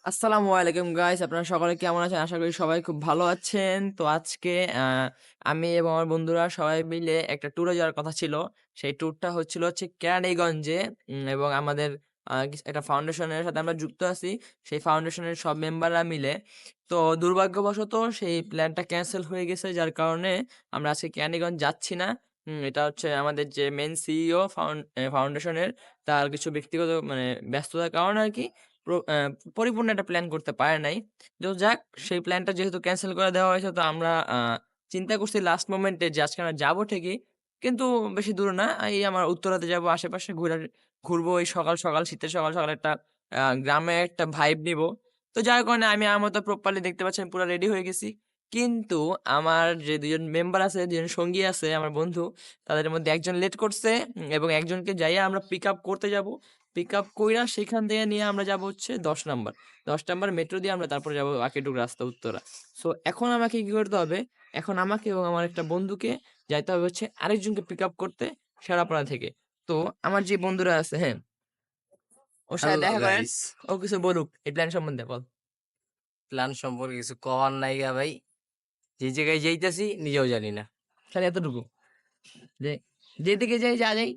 আসসালামু আলাইকুম গাইস, আপনারা সকলে কেমন আছেন? আশা করি সবাই খুব ভালো আছেন। তো আজকে আমি এবং আমার বন্ধুরা সবাই মিলে একটা ট্যুরে যাওয়ার কথা ছিল। সেই ট্যুরটা হচ্ছে কেরানীগঞ্জে, এবং আমাদের একটা ফাউন্ডেশনের সাথে আমরা যুক্ত আছি। সেই ফাউন্ডেশনের সব মেম্বাররা মিলে। তো দুর্ভাগ্যবশত সেই প্ল্যানটা ক্যানসেল হয়ে গেছে, যার কারণে আমরা আজকে কেরানীগঞ্জ যাচ্ছি না। এটা হচ্ছে আমাদের যে মেইন সিইও ফাউন্ডেশনের, তার কিছু ব্যক্তিগত ব্যস্ততার কারণে আরকি প্র অ্যা পরিপূর্ণ একটা প্ল্যান করতে পারে নাই। তো যাক, সেই প্ল্যানটা যেহেতু ক্যানসেল করে দেওয়া হয়েছে, তো আমরা চিন্তা করছি লাস্ট মোমেন্টে যে আজকে আমরা যাবো ঠিকই, কিন্তু বেশি দূর না। এই আমার উত্তরাতে যাবো, আশেপাশে ঘুরবো এই সকাল, সকাল শীতের সকাল, সকাল একটা গ্রামের একটা ভাইব নিবো। তো যার কারণে আমি আমার মতো প্রপারলি দেখতে পাচ্ছেন পুরা রেডি হয়ে গেছি। কিন্তু আমার যে ২ জন মেম্বার আছে, ২ জন সঙ্গী আছে আমার বন্ধু, তাদের মধ্যে একজন লেট করছে, এবং একজনকে যাইয়া আমরা পিক আপ করতে যাবো। পিকআপ কইরা সেখান থেকে নিয়ে আমরা যাবো হচ্ছে ১০ নাম্বার। ১০ নাম্বার মেট্রো দিয়ে আমরা তারপরে যাবো বাকিটুকু রাস্তা উত্তরা। সো এখন আমাকে কি করতে হবে? এখন আমাকে এবং আমার একটা বন্ধুকে যাইতে হবে হচ্ছে আরেকজনকে পিকআপ করতে শেওড়াপাড়া থেকে। তো আমার যে বন্ধুরা আছে, হ্যাঁ? ওর সাথে হ্যালো দেখা করেন। গাইস, ও কিছু বলুক এই প্ল্যান সম্বন্ধে বল। প্ল্যান সম্পর্কে কিছু কওয়ার নাইগা ভাই। যে জায়গায় যাইতাছি নিজেও জানি না। খালি এতটুকু যে যেদিকে যাই যা যাই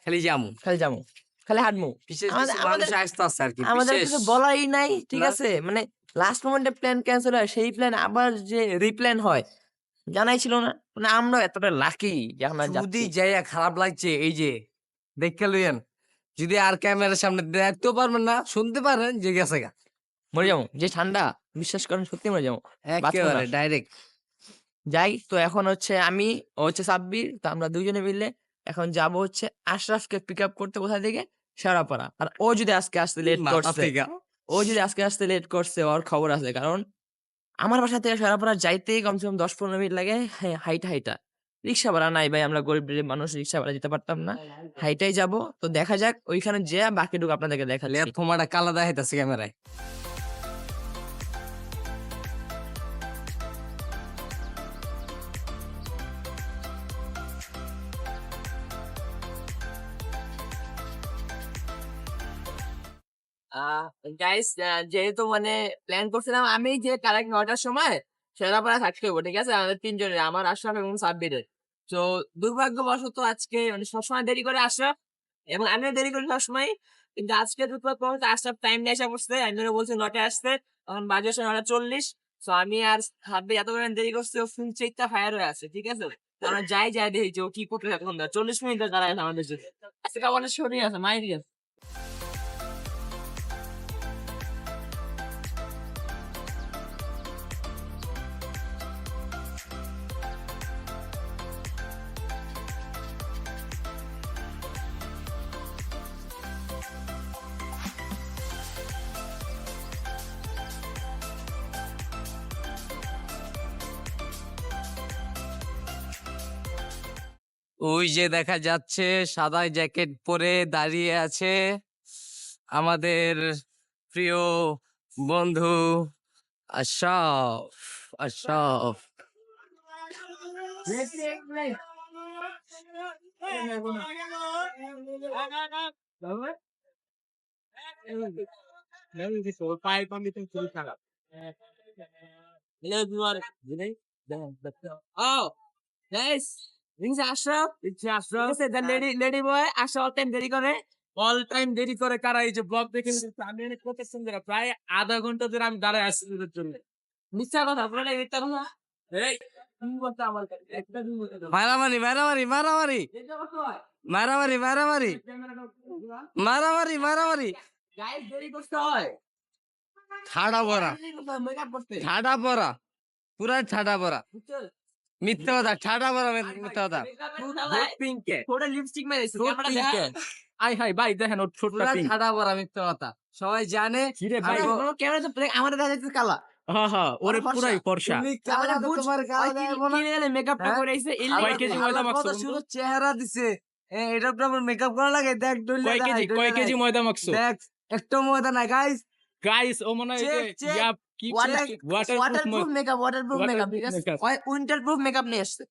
খালি যামু। খালি যামু। খালি হাঁটমু। বিশেষ আমাদের কিছু মানুষ আমাদের আসতাছে আরকি। আমাদের বিশেষ কিছু বলারই নাই। ঠিক না আছে? মানে লাস্ট মোমেন্টে প্ল্যান ক্যানসেল হয়। সেই প্ল্যান আবার যে রিপ্ল্যান হয়, জানাই ছিল না। মানে আমরাও এতটা লাকি যে আমরা যদি যাচ্ছি। যাইয়া খারাপ লাগছে এই যে দেইখা লইয়েন। যদি আর ক্যামেরার সামনে দেখতেও পারবেন না, শুনতে পারেন যে গেছে গা। মরে যাবো। যে ঠান্ডা, বিশ্বাস করেন সত্যি মরে যাবো। বাঁচবো না। এক্কেবারে ডাইরেক্ট। যাই তো এখন হচ্ছে আমি, ও হচ্ছে সাব্বির। তো আমরা ২ জনে মিলে এখন যাবো হচ্ছে আশরাফকে পিকআপ করতে কোথা থেকে? শেওড়াপাড়া। আর ও যদি আজকে আসতে লেট মাথা করছে, থেকে। ওর খবর আছে। কারণ আমার বাসা থেকে শেওড়াপাড়া যাইতেই কমসে কম ১০-১৫ মিনিট লাগে, হ্যাঁ, হাইটা, হাইটা। রিক্সা ভাড়া নাই ভাই, আমরা গরিব মানুষ, রিক্সা ভাড়া দিতে পারতাম না। হাইটাই যাবো। তো দেখা যাক ওইখানে যেয়ে বাকিটুকু আপনাদেরকে দেখাচ্ছি। লেট ফোমাটা কালা দেখাইতাছে ক্যামেরায়। আ গাইস, যেহেতু প্ল্যান করছিলাম আমি যে কারেক্ট ৯ টার সময় শেওড়াপাড়া থাকতে হইব। ঠিক আছে? আমাদের ৩ জনের, আমার, আশরাফ এবং সাব্বিরের। তো দুর্ভাগ্যবশত আজকে সবসময় দেরি করে আশরাফ, এবং আমিও দেরি করি সবসময়। কিন্তু আজকে দুর্ভাগ্যবশত আশরাফ টাইম নিয়ে এসে পড়ছে। আমি ওরে বলছি ৯ টায় আসতে। তখন বাজে হচ্ছে ৯:৪০। সো আমি আর সাব্বির এত পরিমাণ দেরি করছি, ও ফুল চেইত্তা ফায়ার হয়ে আছে। ঠিক আছে? তো আমরা যাই দেখি যে ও কি করতেছে এতক্ষণ ধরে। ৪০ মিনিট ধরে দাঁড়ায় আছে আমাদের জন্য। আজকে আমাদের শরীর আছে, মাইরি আছে। ওই যে দেখা যাচ্ছে সাদা জ্যাকেট পরে দাঁড়িয়ে আছে আমাদের প্রিয় বন্ধু Ashraf. Ashraf Oh, guys, this is Ashraf. ইচ্ছে ঠিক আশরাফ আছে? The lady boy, Ashraf all time দেরি করে। অল টাইম দেরি করে কারা? এই যে ব্লগ দেখে নিতেছে, আমি অনেক প্রোটেকশন ধরে প্রায় আধা ঘন্টা ধরে আমি দাঁড়ায় আছি তোদের জন্য। মিথ্যা কথা, পুরোটাই মিথ্যা কথা। এই তুমি বলতে আমার কাছে একটা দিন বলতে দাও। মারামারি মারামারি মারামারি এটা কত হয়? মারামারি মারামারি মারামারি মারামারি Guys, দেরি করতে হয়। ঠাডা পড়া মেকআপ করতে। ঠাডা পড়া পুরা ঠাডা পড়া বুঝছো? মিথ্যা কথা ঠাডা পড়া মিথ্যা কথা হট পিঙ্কে ঠোঁটে লিপস্টিক মেরেছে। ঠোঁট ক্যামেরা পিঙ্কে। দেখা। আই হাই ভাই দেখেন ওর ছোটটা পুরা পিঙ্ক। ঠাডা পড়া মিথ্যা কথা সবাই জানে কিরে ভাই? ক্যামেরা তো আমাদের দেখা যাচ্ছে কালা। হ্যাঁ হ্যাঁ ওরে ফর্সা। পুরাই ফর্সা। তুমি কালা তো তোমার কালা দেবো না মেকআপটা হ্যাঁ? করে আইছে কয় কেজি ময়দা আবার মাখছো কত বন্ধু? সুন্দর চেহারা দিছে এটা তো আমার মেকআপ করা লাগে দেখ ডলে কয় কেজি ময়দা মাখছো? দেখ একটু ময়দা নাই গাইস গাইস ও মনে হয় যে চেক চেক ইয়া কি ওয়াটারপ্রুফ মেকআপ, ঠিক আছে? মেকআপ। উইন্টার প্রুফ মেকআপ নিয়ে আসছে।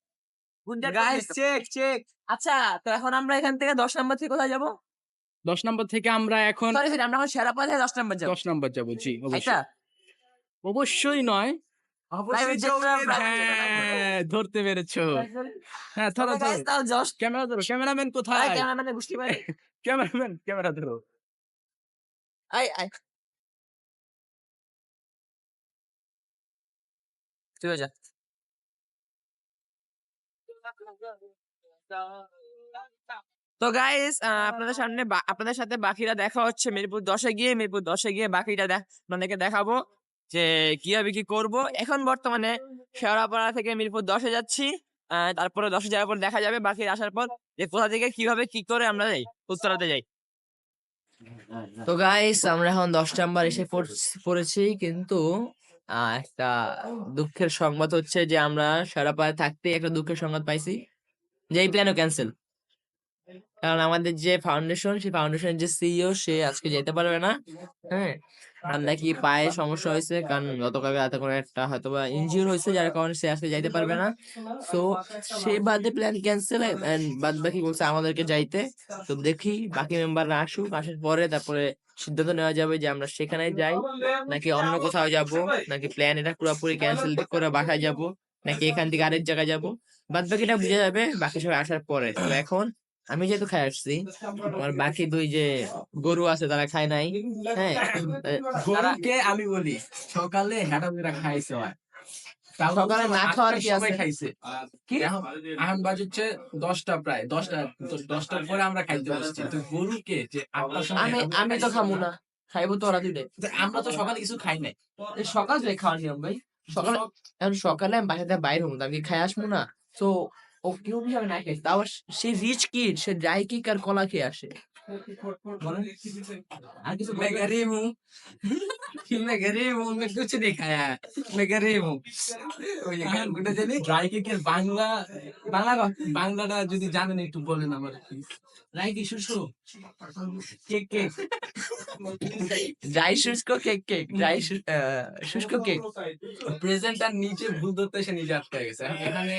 উইন্টার গাইস চেক চেক আচ্ছা, তো এখন আমরা এখান থেকে ১০ নাম্বার থেকে কোথায় যাবো? 10 নম্বর থেকে আমরা এখন সরি আমরা এখন শেরাপাড়া থেকে 10 নাম্বার যাবো 10 নম্বর যাবো। জি এটা অবশ্যই। অবশ্যই নয়। Private jet না, private jet না। হ্যাঁ, ধরতে পেরেছো। হ্যাঁ, ধরো, তবে ধরো। guys, তাও just ক্যামেরা ধরো। ক্যামেরাম্যান কোথায়? ক্যামেরাম্যানের বুঝতে পারে ক্যামেরাম্যান ক্যামেরা ধরো। আই তুই যা তো গাইস আপনাদের সাথে বাকিটা দেখা হচ্ছে মিরপুর 10-এ গিয়ে বাকিটা আপনাদেরকে দেখাবো যে কিভাবে কি করব। এখন বর্তমানে শেওড়াপাড়া থেকে মিরপুর 10-এ যাচ্ছি, তারপরে 10-এ যাওয়ার পর দেখা যাবে বাকি আসার পর যে কোথা থেকে কিভাবে কি করে আমরা যাই উত্তরাতে যাই। তো গাইস আমরা এখন 10 নাম্বার এসে পড়েছি, কিন্তু একটা দুঃখের সংবাদ হচ্ছে যে আমরা শেওড়াপাড়ায় থাকতে একটা দুঃখের সংবাদ পাইছি যে এই প্ল্যানও ক্যান্সেল। কারণ আমাদের যে ফাউন্ডেশন, সেই ফাউন্ডেশনের যে সিইও সে আজকে যেতে পারবে না। হ্যাঁ, আর নাকি পায়ে সমস্যা হয়েছে, কারণ গতকাল রাতে কোনো একটা হয়তো বা ইনজিওর হয়েছে, যার কারণে সে আজকে যাইতে পারবে না। সো সে বাদে প্ল্যান ক্যান্সেল, এন্ড বাদ বাকি বলছে আমাদেরকে যাইতে। তো দেখি বাকি মেম্বাররা আসুক, আসার পরে তারপরে সিদ্ধান্ত নেওয়া যাবে যে আমরা সেখানে যাই নাকি অন্য কোথাও যাব, নাকি প্ল্যান এটা পুরোপুরি ক্যান্সেল করে বাসায় যাব, নাকি এখান থেকে আরেক জায়গায় যাব। বাদ বাকিটা বুঝে যাবে বাকি সবাই আসার পরে। তো এখন আমি যেহেতু খাই আসছি, আমার বাকি দুই যে গরু আছে তারা খায় নাই। হ্যাঁ, তারা গরুকে আমি বলি সকালে হেঁটাফেরা খাইছে হয়। সকালে না খাওয়ার কি সবাই আছে? খাইছে। কি? এখন বাজে হচ্ছে 10টা, প্রায় 10টার পরে আমরা খাইতে বসছি। তো গরুকে যে 8টার সময় আমি তো খাবো না, খাইবো তো ওরা দুইটাই। আমরা তো সকালে কিছু খাই নাই। সকাল থেকে খাওয়ার নিয়ম ভাই। সকালে এখন সকালে আমি বাসাতে বাইরে হবো, আমি খাই আসবো না। তো ও কেউ হিসাবে না খাই, তাও সে রিচ কিড, সে ড্রাই কেক আর কলা খেয়ে আসে। বলেন? আর কিছু मैं বলবেন? गरीब हूँ। मैं गरीब हूँ, मैं कुछ नहीं खाया है। मैं गरीब हूँ। ওই যে গানটা জানি ড্রাই কেকের বাংলাটা যদি জানেন একটু বলেন আমার প্লিজ। ড্রাই কি শুষ্ক? কেক। ড্রাই শুষ্ক কেক, শুষ্ক কেক। প্রেজেন্টার নিচে ভুল ধরতে এসে নিজে আটকে গেছে। এখানে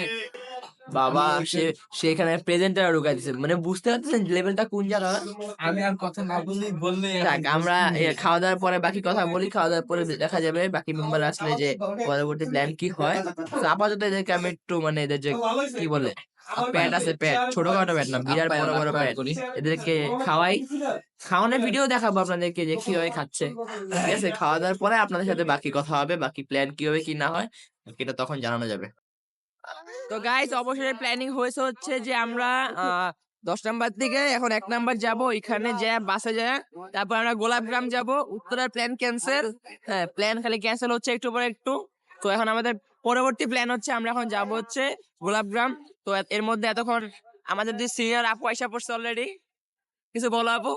বাবা, আমি সে সেখানে প্রেজেন্টার ঢুকাই দিছে, মানে বুঝতে পারতেছেন লেভেলটা কোন জায়গা। আমি আর কথা না বললে যাক, আমরা খাওয়া দাওয়ার পরে বাকি কথা বলি, খাওয়া দাওয়ার পরে দেখা যাবে বাকি মেম্বার আসলে যে পরবর্তী প্ল্যান কি হয়। তো আপাতত এদেরকে আমি একটু মানে এদের যে কি বলে প্যাট আছে, প্যাট ছোটখাটো প্যাট না, বিরাট বড় বড় প্যাট, এদেরকে খাওয়াই, খাওয়ানোর ভিডিও দেখাবো আপনাদেরকে যে কিভাবে খাচ্ছে। ঠিক আছে, খাওয়া দাওয়ার পরে আপনাদের সাথে বাকি কথা হবে, বাকি প্ল্যান কি হবে কি না হয় এটা তখন জানানো যাবে। তো গাইস অবশ্যই প্ল্যানিং হয়েছে হচ্ছে যে আমরা 10 নাম্বার থেকে এখন 1 নাম্বার যাব, এখানে যে বাসে যায়, তারপর আমরা গোলাপগ্রাম যাব। উত্তরার প্ল্যান ক্যান্সেল, হ্যাঁ প্ল্যান খালি ক্যান্সেল হচ্ছে একটু পরে একটু। তো এখন আমাদের পরবর্তী প্ল্যান হচ্ছে আমরা এখন যাব হচ্ছে গোলাপগ্রাম। তো এর মধ্যে এতক্ষণ আমাদের দুই সিনিয়র আপু আইসা পড়ছে অলরেডি, কিছু বলো আপু।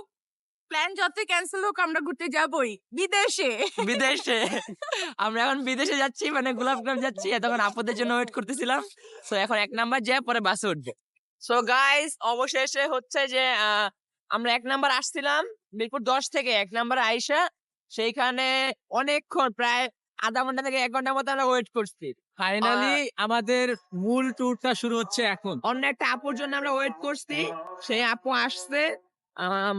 প্ল্যান যতই ক্যান্সেল হোক আমরা ঘুরতে যাবই বিদেশে। বিদেশে আমরা এখন বিদেশে যাচ্ছি, মানে গোলাপগ্রাম যাচ্ছি, এতক্ষণ আপুদের জন্য ওয়েট করতেছিলাম। তো এখন 1 নাম্বার যায়, পরে বাসে উঠবো। সো গাইস অবশেষে হচ্ছে যে আমরা 1 নাম্বার আসছিলাম মিরপুর 10 থেকে 1 নাম্বার আইসা সেইখানে অনেকক্ষণ, প্রায় আধা ঘন্টা থেকে 1 ঘন্টার মতো আমরা ওয়েট করছি। ফাইনালি আমাদের মূল ট্যুরটা শুরু হচ্ছে এখন। অন্য একটা আপুর জন্য আমরা ওয়েট করছি, সেই আপু আসছে,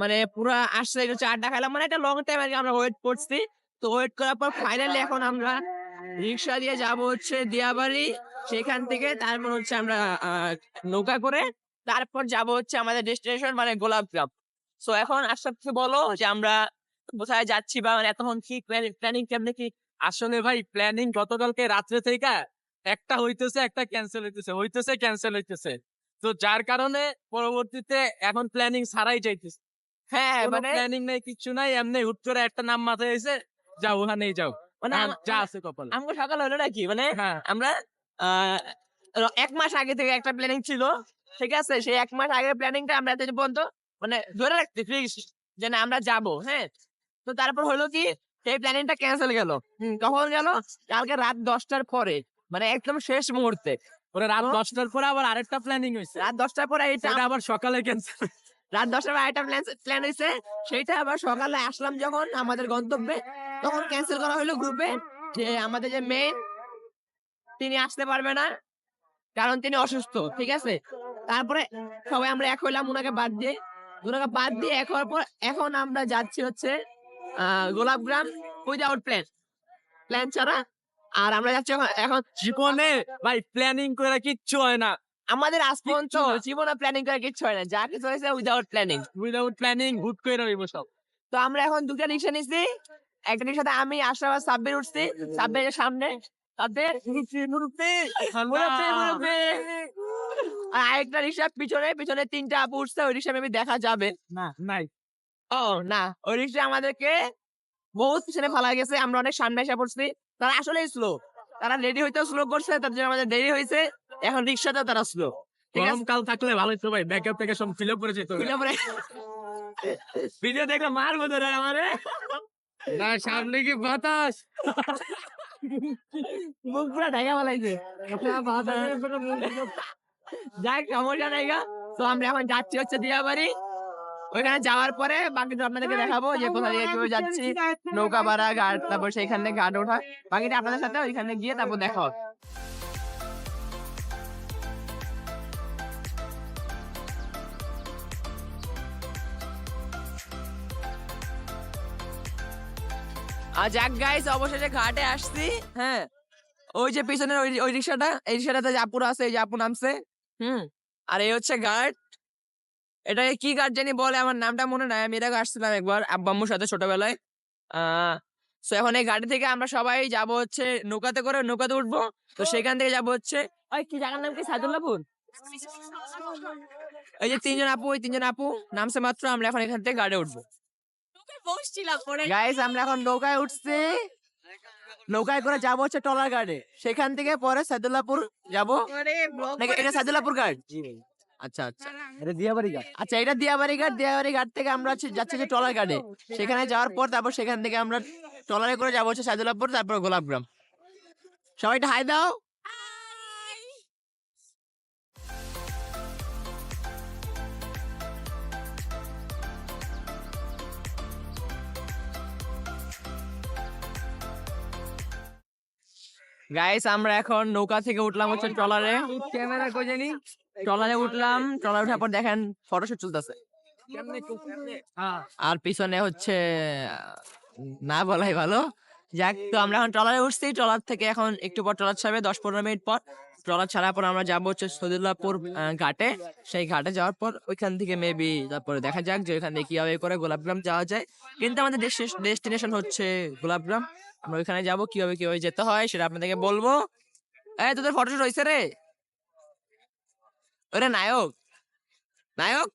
মানে পুরা আসছে, একটু চাটা খাইলাম, মানে একটা লং টাইম আগে আমরা ওয়েট করছি। তো ওয়েট করার পর ফাইনালি এখন আমরা রিক্সা দিয়ে যাব হচ্ছে দিয়াবাড়ি, সেখান থেকে তারপর হচ্ছে আমরা নৌকা করে তারপর যাব হচ্ছে আমাদের ডেস্টিনেশন মানে গোলাপগ্রাম। সো এখন আশরাফ কিছু বলো যে আমরা কোথায় যাচ্ছি, বা মানে এতক্ষণ কি প্ল্যানিং কেমনে কি। আসলে ভাই প্ল্যানিং গতকালকে রাত্রে থেকে একটা হইতেছে, একটা ক্যান্সেল হইতেছে। তো যার কারণে পরবর্তীতে এখন প্ল্যানিং ছাড়াই যাইতেছে। হ্যাঁ কোনো মানে প্ল্যানিং নাই, কিচ্ছু নাই, এমনি হুট করে একটা নাম মাথায় এসে যাও, ওখানেই যাও। মানে আর যা আছে কপালে। আমাকে সকাল হলো নাকি, মানে হ্যাঁ আমরা 1 মাস আগে থেকে একটা প্ল্যানিং ছিল। ঠিক আছে, সেই 1 মাস আগের প্ল্যানিংটা আমরা এতদিন পর্যন্ত মানে ধরে রাখতে ফিক্স যে না আমরা যাব। হ্যাঁ, তো তারপর হলো কি সেই প্ল্যানিংটা ক্যান্সেল গেল। কখন গেল? কালকে রাত 10টার পরে, মানে একদম শেষ মুহূর্তে। ওরা রাত তো 10টার পরে আবার আরেকটা প্ল্যানিং হয়েছে, রাত 10টার পরে ওটা আবার সকালে ক্যান্সেল। রাত 10টার পরে আরেকটা প্ল্যান হয়েছে, সেইটা আবার সকালে আসলাম যখন আমাদের গন্তব্যে, তখন ক্যান্সেল করা হলো গ্রুপে যে আমাদের যে মেইন তিনি আসতে পারবে না, কারণ তিনি অসুস্থ। ঠিক আছে, তারপরে সবাই আমরা এক হইলাম উনাকে বাদ দিয়ে। দুটাকা বাদ দিয়ে এখন আমরা যাচ্ছি হচ্ছে গোলাপগ্রাম উইদাউট প্ল্যান ছাড়া। আর আমরা যাচ্ছি এখন জীবনে ভাই প্ল্যানিং করে কিচ্ছু হয় না, আমাদের আজ পর্যন্ত কিচ্ছু না। জীবনে প্ল্যানিং করে কিচ্ছু হয় না, যা কিছু হয়েছে উইদাউট প্ল্যানিং। উইদাউট প্ল্যানিং হুট করে রইব সব। তো আমরা এখন দুটা রিক্সা নিচ্ছি, একটা রিক্সাতে আমি আশরাফ সাব্বির উঠছি, সাব্বিরের সামনে তাদের মুরব্বি, আর আরেকটা রিক্সা পিছনে তিনটা আপু উঠছে, ওই রিক্সা মেবি দেখা যাবে। না নাই ও না, ওই রিক্সা আমাদেরকে বহুত পিছনে ফেলা গেছে, আমরা অনেক সামনে এসে পড়ছি। তারা আসলে স্লো, তারা রেডি হইতেও স্লো করছে, তার জন্য আমাদের দেরি হয়েছে। এখন রিক্সাতেও তারা স্লো, ঠিক আছে? গরমকাল থাকলে ভালো হতো ভাই, ব্যাকআপ থেকে সব ফিল আপ করে যেত। ভিডিও দেখলে মারবো ধরে আমারে, না সামনে কি বাতাস? মুখ পুরা ঢাকা ফেলাইছে। যাই সমস্যা নাই গা। তো আমরা এখন যাচ্ছি হচ্ছে দিয়াবাড়ি, ওইখানে যাওয়ার পরে বাকিটা আপনাদেরকে দেখাবো যে কোথা থেকে কিভাবে যাচ্ছি, নৌকা ভাড়া, ঘাট, তারপর সেইখানে ঘাট ওঠা, বাকিটা আপনাদের সাথে ওইখানে গিয়ে তারপর দেখা হবে। আর যাক গাইস, অবশেষে ঘাটে আসছি। হ্যাঁ, ওই যে পিছনের ওই রিক্সাটা, এই রিক্সাটাতে যে আপুরা আছে, এই যে আপু নামছে। আর এই হচ্ছে ঘাট। এটাকে কি ঘাট জানি বলে, আমার নামটা মনে নাই, আমি এটাকে আসছিলাম একবার আব্বু আম্মুর সাথে ছোটবেলায়। তো এখন এই গাড়ি থেকে আমরা সবাই যাব হচ্ছে নৌকাতে করে, নৌকাতে উঠবো। তো সেখান থেকে যাব হচ্ছে ওই কি জায়গার নাম কি, সাইদুল্লাহপুর। এই যে ওই তিনজন আপু নামছে মাত্র, আমরা এখন এখান থেকে গাড়ি উঠবো। বসছিলাম পরে গাইস আমরা এখন নৌকায় উঠছি, নৌকায় করে যাবো হচ্ছে টলার ঘাটে, সেখান থেকে পরে সাইদুল্লাহপুর যাবো। নাকি এটা সাইদুল্লাহপুর ঘাট? আচ্ছা আচ্ছা, এটা দিয়াবাড়ি ঘাট। আচ্ছা এটা দিয়াবাড়ি ঘাট। দিয়াবাড়ি ঘাট থেকে আমরা যাচ্ছি যে টলার ঘাটে, সেখানে যাওয়ার পর তারপর সেখান থেকে আমরা টলারে করে যাবো হচ্ছে সাইদুল্লাহপুর, তারপর গোলাপগ্রাম। সবাই হাই দাও। গাইস আমরা এখন নৌকা থেকে উঠলাম হচ্ছে ট্রলারে, ক্যামেরা কই জানি? ট্রলারে উঠলাম, ট্রলারে উঠার পর দেখেন ফটোশুট চলতেছে। আর পিছনে হচ্ছে না বলাই ভালো। যাক, তো আমরা এখন ট্রলারে উঠছি, ট্রলার থেকে এখন একটু পর ট্রলার ছাড়বে, 10-15 মিনিট পর। ট্রলার ছাড়ার পর আমরা যাবো হচ্ছে সৈদুল্লাহপুর ঘাটে। সেই ঘাটে যাওয়ার পর ওইখান থেকে মেবি তারপরে দেখা যাক যে ওইখান থেকে কিভাবে করে গোলাপগ্রাম যাওয়া যায়। কিন্তু আমাদের ডেস্টিনেশন হচ্ছে গোলাপগ্রাম। আমরা ওইখানে যাবো, কিভাবে কিভাবে যেতে হয় সেটা আপনাদেরকে বলবো। এই তোদের ফটোশুট হয়েছে রে? ওরে নায়ক, নায়ক,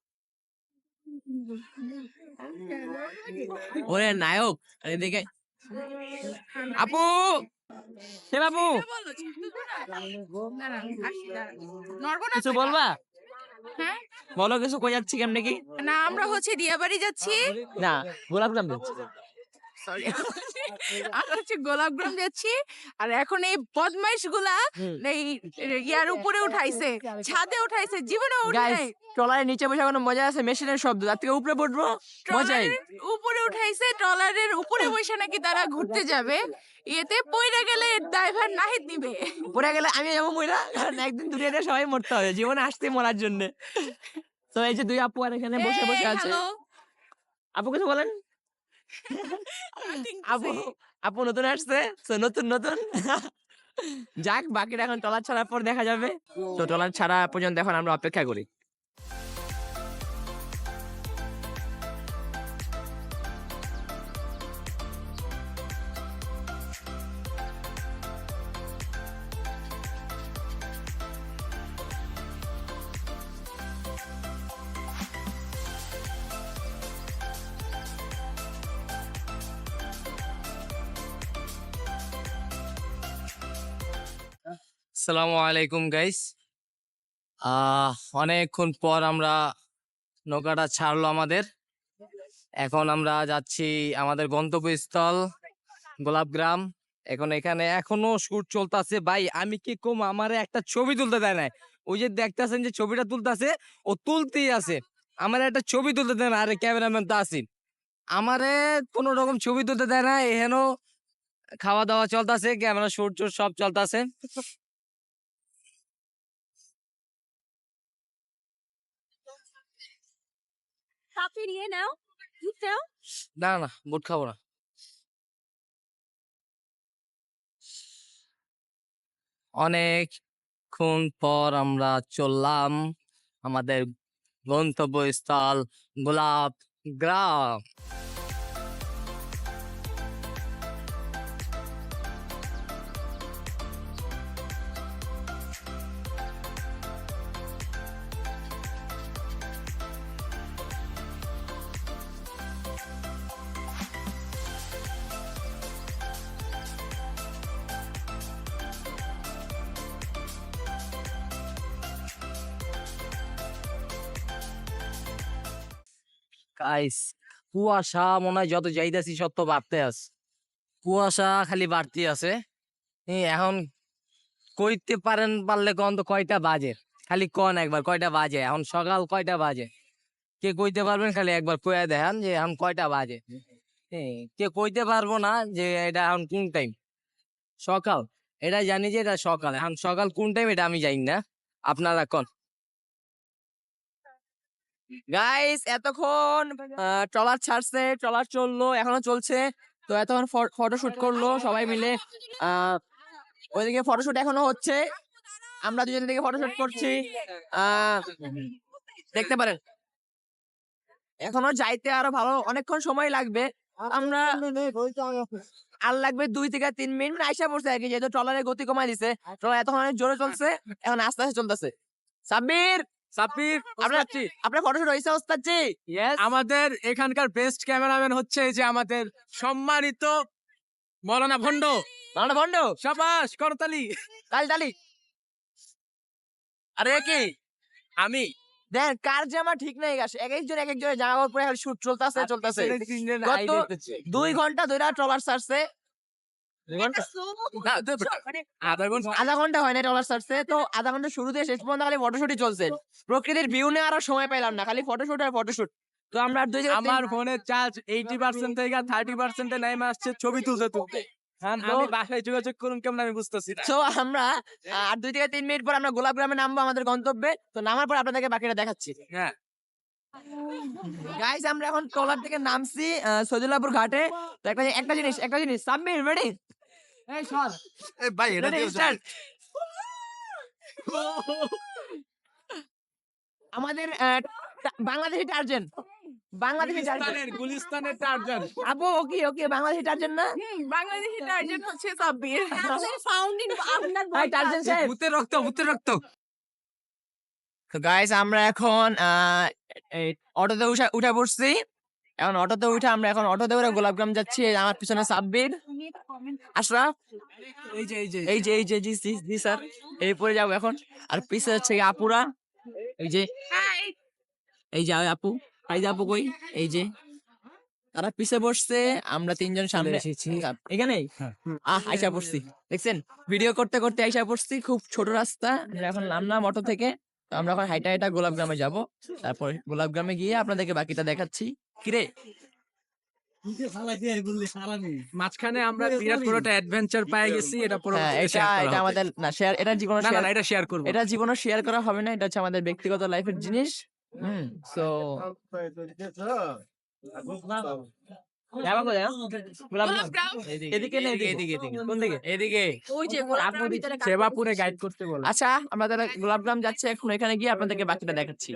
ওরে নায়ক, এদিকে আপু, হে বাবু, কিছু বলবা? হ্যাঁ বলো কিছু, কই যাচ্ছি কেমনে কি? না, আমরা হচ্ছে দিয়াবাড়ি যাচ্ছি, না, গোলাপগ্রাম যাচ্ছি। আমরা হচ্ছে গোলাপগ্রাম যাচ্ছি। আর এখন এই বদমাইশ গুলা এই ইয়ার উপরে উঠাইছে, ছাদে উঠাইছে, জীবনে উঠে গাইস নাই। ট্রলারের নিচে বসে কোনো মজা আছে? মেশিনের শব্দ, তার থেকে উপরে পড়বো মজাই। ট্রলারের উপরে উঠাইছে, ট্রলারের উপরে বসে নাকি তারা ঘুরতে যাবে, এতে পইরা গেলে ড্রাইভার নাহিদ নিবে। পড়ে গেলে আমি যাবো মইরা, কারণ একদিন দুনিয়াতে সবাই মরতে হবে, জীবনে আসতে মরার জন্য। তো এই যে দুই আপু আর এখানে বসে বসে আছে। হ্যালো, আপু কিছু বলেন। আপু, আপু নতুন আসছে, তো নতুন নতুন। যাক, বাকিটা এখন ট্রলার ছাড়ার পর দেখা যাবে। তো ট্রলার ছাড়া পর্যন্ত এখন আমরা অপেক্ষা করি। আসসালামু আলাইকুম গাইস। অনেকক্ষণ পর আমরা নৌকাটা ছাড়লো আমাদের। এখন আমরা যাচ্ছি আমাদের গন্তব্যস্থল গোলাপগ্রাম। এখন এখানে এখনো শুট চলতেছে ভাই, আমি কি কম, আমারে একটা ছবি তুলতে দেয় না। ওই যে দেখতেছেন যে ছবিটা তুলতেছে, ও তুলতেই আছে, আমার একটা ছবি তুলতে দেয় না। আরে ক্যামেরাম্যান তো আছি, আমারে কোনো রকম ছবি তুলতে দেয় না। এখানে খাওয়া দাওয়া চলতেছে, ক্যামেরা শুট সব চলতেছে। সাপে নিয়ে নাও দুধ নাও। না না বুট খাবো না। অনেকক্ষণ পর আমরা চললাম আমাদের গন্তব্যস্থল গোলাপ গ্রাম। গাইস কুয়াশা মনে হয় যত যাইতেছি তত বাড়তে আছে, কুয়াশা খালি বাড়তে আছে। এখন কইতে পারেন পারলে কোন তো কয়টা বাজে, খালি কোন একবার কয়টা বাজে, এখন সকাল কয়টা বাজে কে কইতে পারবেন? খালি একবার কইয়া দেখান যে এখন কয়টা বাজে। কে কইতে পারবো না যে এটা এখন কোন টাইম সকাল, এটা জানি যে এটা সকাল, এখন সকাল কোন টাইম এটা আমি জানি না, আপনারা কোন। গাইস এতক্ষণ ট্রলার ছাড়ছে, ট্রলার চললো, এখনো চলছে। তো এতক্ষণ ফটোশুট করলো সবাই মিলে। ওইদিকে ফটোশুট এখনো হচ্ছে, আমরা দুজন দিকে ফটোশুট করছি। দেখতে পারেন এখনো যাইতে আরো ভালো অনেকক্ষণ সময় লাগবে। আমরা আর লাগবে 2 থেকে 3 মিনিট আইসা পড়ছে আর কি, যেহেতু ট্রলারের গতি কমাই দিছে। ট্রলার এতক্ষণ অনেক জোরে চলছে, এখন আস্তে আস্তে চলতেছে। সাব্বির সাব্বির আপনার ফটোশুট হয়েছে ওস্তাদ জি? আমাদের এখানকার বেস্ট ক্যামেরাম্যান হচ্ছে এই যে আমাদের সম্মানিত মৌলানা ভন্ড। মাওলানা ভন্ড, শাবাশ করতালি। তালি তালি। আরে কি আমি দেন কার জামা ঠিক নাই গাছ, এক একজনের জামা কাপড় পরে শুট চলতেছে। গত 2 ঘন্টা ধরে ট্রলার ছাড়ছে, আধা ঘন্টা হয় না ট্রলার ছাড়ছে। তো আধা ঘন্টা শুরু থেকে শেষ পর্যন্ত খালি ফটোশুটই চলছে। প্রকৃতির ভিউ নেওয়ার আর সময় পাইলাম না, খালি ফটোশুট আর ফটোশুট। তো আমরা আর 2 জায়গায় আমার ফোনের চার্জ 80% থেকে 30% নেমে আসছে ছবি তুলতে তুলতে। আমি বাসায় যোগাযোগ করুন কেমন আমি বুঝতেছি না। তো আমরা আর 2 থেকে 3 মিনিট পর আমরা গোলাপ গ্রামে নামবো আমাদের গন্তব্যে। তো নামার পর আপনাদেরকে বাকিটা দেখাচ্ছি। হ্যাঁ গাইস আমরা এখন ট্রলার থেকে নামছি সৈদুল্লাহপুর ঘাটে। তো একটা জিনিস সাবমিট রেডি। এই সর ভাই এটা Ready, start. আমাদের বাংলাদেশি টার্জেন, গুলিস্তানের টার্জান। আপু ওকে বাংলাদেশি টার্জেন না? বাংলাদেশি টার্জেন হচ্ছে সাব্বির। ফাউন্ডিং আপনার হাই টার্জেন সাহেব। ভূতের রক্ত। তো গাইস আমরা এখন এই অটোতে উঠে পড়ছি। এখন অটোতে উঠে আমরা এখন অটোতে করে গোলাপগ্রাম যাচ্ছি। এই আমার পিছনে সাব্বির, আশরাফ, এই যে জি স্যার, এই পরে যাবো এখন। আর পিছে হচ্ছে আপুরা, এই যে আপু, আপু কই, এই যে তারা পিছে বসছে, আমরা 3 জন সামনে এসেছি। এখানে আইসা পড়ছি, দেখছেন ভিডিও করতে করতে আইসা পড়ছি। খুব ছোট রাস্তা, আমরা এখন নামলাম অটো থেকে। তো আমরা এখন হাইটা গোলাপগ্রামে যাব। তারপর গোলাপগ্রামে গিয়ে আপনাদেরকে বাকিটা দেখাচ্ছি। কিরে মাঝখানে আমরা বিরাট বড় একটা অ্যাডভেঞ্চার পেয়ে গেছি, এটা এটা আমাদের না শেয়ার, এটা জীবনে শেয়ার, এটা শেয়ার করব। এটা জীবনে শেয়ার করা হবে না, এটা হচ্ছে আমাদের ব্যক্তিগত লাইফের জিনিস। সো এদিকে কোন দিকে? এদিকে ওই যে গোলাপের ভিতরে সেবাপুরে গাইড করতে বল। আচ্ছা আমরা তাহলে গোলাপগ্রাম যাচ্ছি এখন, এখানে গিয়ে আপনাদেরকে বাকিটা দেখাচ্ছি।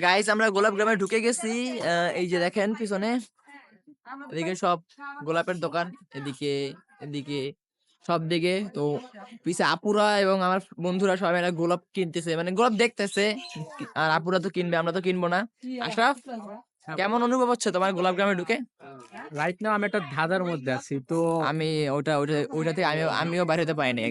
গাইস আমরা গোলাপগ্রামে ঢুকে গেছি। এই যে দেখেন পিছনে, এদিকে সব গোলাপের দোকান, এদিকে সব দিকে। তো পিছে আপুরা এবং আমার বন্ধুরা সবাই মিলে গোলাপ কিনতেছে, মানে গোলাপ দেখতেছে। আর আপুরা তো কিনবে, আমরা তো কিনবো না। আশরাফ কেমন অনুভব হচ্ছে তোমার গোলাপগ্রামে ঢুকে? রাইট নাও আমি একটা ধাঁধার মধ্যে আছি। তো আমি ওইটাতে আমিও বাইরে হতে পারিনি,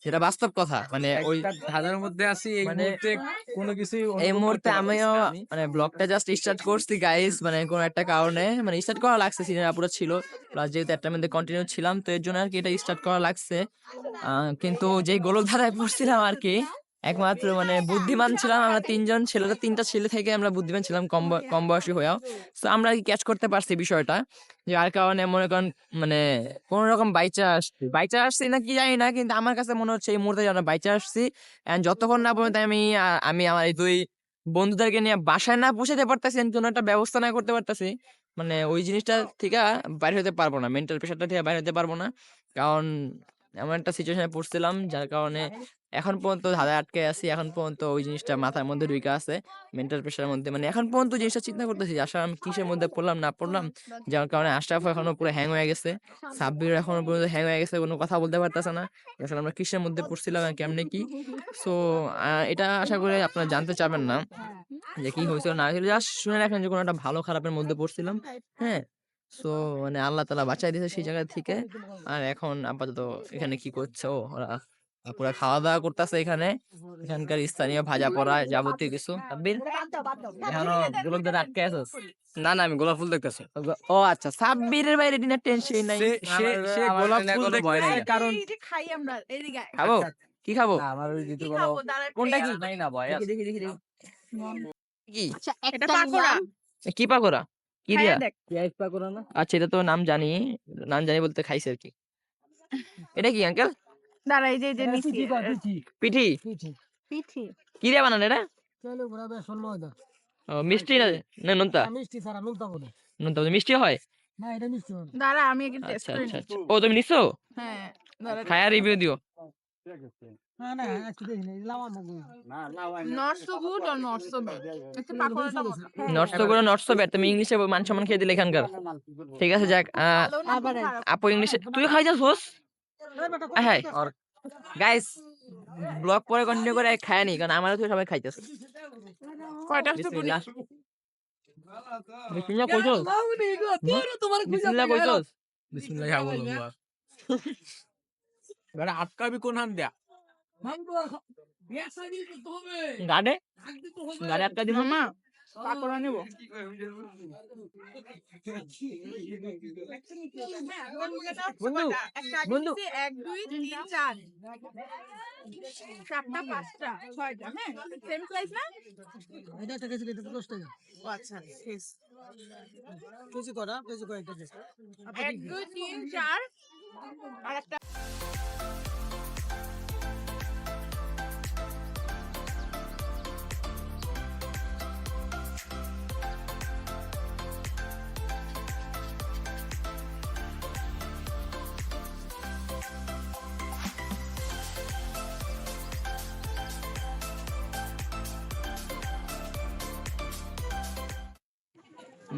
সেটা বাস্তব কথা। মানে ওই ধাঁধার মধ্যে আছি এই মানে মুহূর্তে কোনো কিছু এই মুহূর্তে আমিও মানে ব্লগটা জাস্ট স্টার্ট করছি গাইস, মানে কোন একটা কারণে মানে স্টার্ট করা লাগছে। সিজন আপুরা ছিল প্লাস যেহেতু একটা মধ্যে কন্টিনিউ ছিলাম, তো এর জন্য আর কি এটা স্টার্ট করা লাগছে। কিন্তু যেই গোলক ধাঁধায় পড়ছিলাম আর কি, একমাত্র মানে বুদ্ধিমান ছিলাম আমরা তিনজন ছেলেরা, তিনটা ছেলে থেকে আমরা বুদ্ধিমান ছিলাম কম বয়সী হয়েও। তো আমরা ক্যাচ করতে পারছি বিষয়টা, যার কারণে মনে করেন মানে কোন রকম বাইচা আসছি না কি জানি না, কিন্তু আমার কাছে মনে হচ্ছে এই মুহূর্তে যেন বাইচা আসছি। And যতক্ষণ না পর্যন্ত আমি আমার এই দুই বন্ধুদেরকে নিয়ে বাসায় না পৌঁছাতে পারতেছি, কোনো একটা ব্যবস্থা না করতে পারতেছি, মানে ওই জিনিসটা থেকে বাইরে হতে পারবো না, মেন্টাল প্রেশারটা থেকে বাইরে হতে পারবো না। কারণ এমন একটা সিচুয়েশনে পড়ছিলাম যার কারণে এখন পর্যন্ত ধাঁধায় আটকে আছি। এখন পর্যন্ত ওই জিনিসটা মাথার মধ্যে ঢুকে আছে, মেন্টাল প্রেশারের মধ্যে। মানে এখন পর্যন্ত জিনিসটা চিন্তা করতেছি যে আসলে আমি কিসের মধ্যে পড়লাম না পড়লাম, যার কারণে আশরাফ এখনো পুরো হ্যাং হয়ে গেছে, সাব্বির এখনো পর্যন্ত হ্যাং হয়ে গেছে, কোনো কথা বলতে পারতেছে না আসলে আমরা কিসের মধ্যে পড়ছিলাম আর কেমনে কি। সো এটা আশা করি আপনারা জানতে চাবেন না যে কি হয়েছিল না হয়েছিল, জাস্ট শুনে রাখেন যে কোনো একটা ভালো খারাপের মধ্যে পড়ছিলাম। হ্যাঁ, সো মানে আল্লাহ তাআলা বাঁচাই দিয়েছে সেই জায়গা থেকে। আর এখন আপাতত এখানে কি করছে ওরা পুরা খাওয়া দাওয়া করতেছে এখানে, এখানকার স্থানীয় ভাজা পোড়া যাবতীয় কিছু। সাব্বির এখনো গোলক ধরে আটকে আছিস? না না, আমি গোলাপ ফুল দেখতেছি। ও আচ্ছা, সাব্বিরের বাইরে ডিনার টেনশন নাই। আমার গোলাপ এখানে ফুল কোনো ভয় নাই। দেখতেছে কারণ এই যে খাই আমরা এদিকে আয়। খাবো? কি খাবো? আমার ওই কি খাবো দাঁড়া কোনটা কি? নাই না ভয় আছে। দেখি কি আচ্ছা এটা একটা পাকোড়া নিলাম কি পাকোড়া? কি দিয়া? খাইয়া দেখ পেঁয়াজ পাকোড়া না? আচ্ছা, এটা তো নাম জানি, নাম জানি বলতে খাইছে আর কি। এটা কি আঙ্কেল? দাঁড়া এই যে নিচে পিঠি? পিঠি কি দিয়ে বানানো এটা? ও, মিষ্টি না না নোনতা? নোনতা বলতে মিষ্টি হয়? দাঁড়া আমি একটু টেস্ট আচ্ছা করে আচ্ছা নিই। আচ্ছা। ও তুমি নিছো? হ্যাঁ দাঁড়া খায়া রিভিউ দিও। Not so good or not so bad. একটা পাকোড়াটা মজা। Not so good not so bad, তুমি ইংলিশে মান সম্মান খেয়ে দিলে এখানকার। ঠিক আছে যাক, ভালো না খুব খারাপ। আপু ইংলিশে তুই খাই যাস? হ্যাঁ গাইস, ব্লগ পরে কন্টিনিউ করে খায় নি, কারণ আমারও তো সবাই খাইতেছে। কয়টা তো বলি বিসমিল্লাহ। বিসমিল্লাহ কইছস? বিসমিল্লাহ কইছস? বিসমিল্লাহ খাবো বাবা। বেটা আটকাবি কোন হান দিয়া? গাড়ে গাড়ে আটকা দিব। মামা পাকোড়া নেব বন্ধু, বন্ধু। 1 2 3 4 সাতটা পাঁচটা ছয়টা হ্যাঁ সেম প্রাইস না ও আচ্ছা শেষ 1 2 3 4 আর একটা